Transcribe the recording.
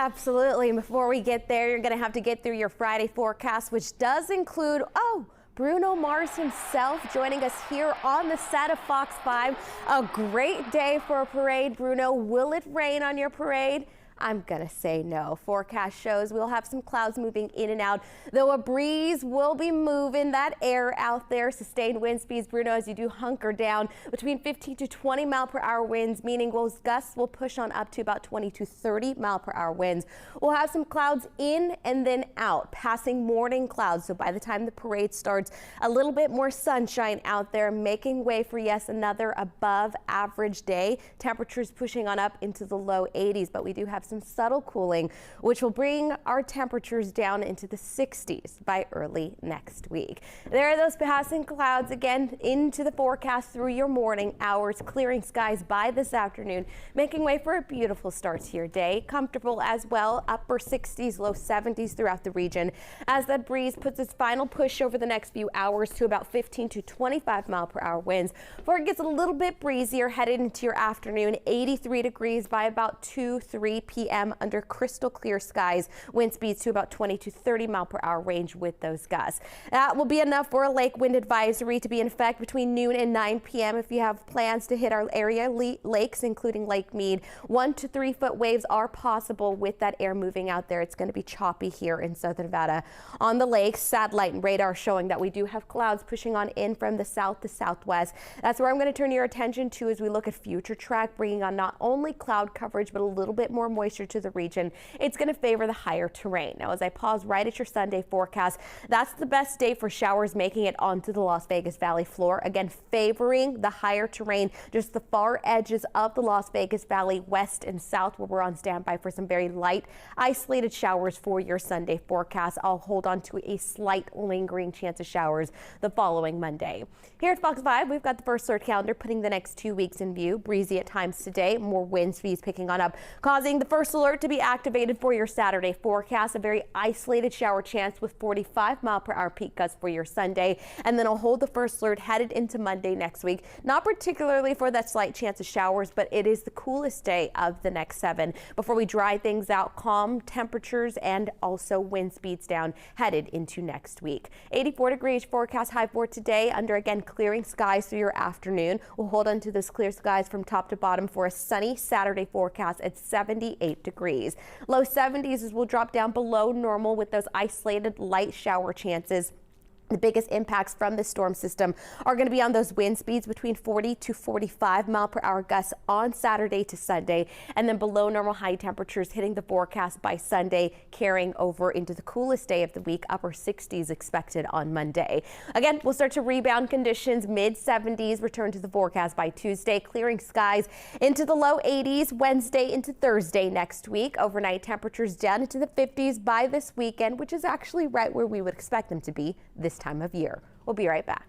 Absolutely. Before we get there, you're going to have to get through your Friday forecast, which does include, Bruno Mars himself joining us here on the set of Fox 5. A great day for a parade. Bruno, will it rain on your parade? I'm gonna say no. Forecast shows we'll have some clouds moving in and out, though a breeze will be moving that air out there. Sustained wind speeds, Bruno, as you do hunker down between 15 to 20 mile per hour winds, meaning those gusts will push on up to about 20 to 30 mile per hour winds. We'll have some clouds in and then out, passing morning clouds. So by the time the parade starts, a little bit more sunshine out there, making way for, yes, another above average day. Temperatures pushing on up into the low 80s, but we do have some subtle cooling, which will bring our temperatures down into the 60s by early next week. There are those passing clouds again into the forecast through your morning hours, clearing skies by this afternoon, making way for a beautiful start to your day. Comfortable as well, upper 60s, low 70s throughout the region, as that breeze puts its final push over the next few hours to about 15 to 25 mile per hour winds. Before it gets a little bit breezier headed into your afternoon, 83 degrees by about 3 p.m. under crystal clear skies. Wind speeds to about 20 to 30 mile per hour range with those gusts. That will be enough for a lake wind advisory to be in effect between noon and 9 p.m. if you have plans to hit our area lakes, including Lake Mead. 1 to 3 foot waves are possible with that air moving out there. It's going to be choppy here in southern Nevada. On the lakes, satellite and radar showing that we do have clouds pushing on in from the south to southwest. That's where I'm going to turn your attention to as we look at future track, bringing on not only cloud coverage, but a little bit more moisture to the region. It's going to favor the higher terrain. Now, as I pause right at your Sunday forecast, that's the best day for showers making it onto the Las Vegas Valley floor. Again, favoring the higher terrain, just the far edges of the Las Vegas Valley, west and south, where we're on standby for some very light, isolated showers for your Sunday forecast. I'll hold on to a slight lingering chance of showers the following Monday. Here at Fox 5, we've got the first alert calendar putting the next 2 weeks in view. Breezy at times today, more wind speeds picking on up, causing the first alert to be activated for your Saturday forecast. A very isolated shower chance with 45 mile per hour peak gusts for your Sunday, and then I'll hold the first alert headed into Monday next week. Not particularly for that slight chance of showers, but it is the coolest day of the next 7 before we dry things out, calm temperatures and also wind speeds down headed into next week. 84 degrees forecast high for today, under again clearing skies through your afternoon. We'll hold on to those clear skies from top to bottom for a sunny Saturday forecast at 78 degrees. Low 70s as we'll drop down below normal with those isolated light shower chances. The biggest impacts from the storm system are going to be on those wind speeds between 40 to 45 mile per hour gusts on Saturday to Sunday, and then below normal high temperatures hitting the forecast by Sunday, carrying over into the coolest day of the week, upper 60s expected on Monday. Again, we'll start to rebound conditions, mid 70s return to the forecast by Tuesday, clearing skies into the low 80s Wednesday into Thursday next week. Overnight temperatures down into the 50s by this weekend, which is actually right where we would expect them to be this time of year. We'll be right back.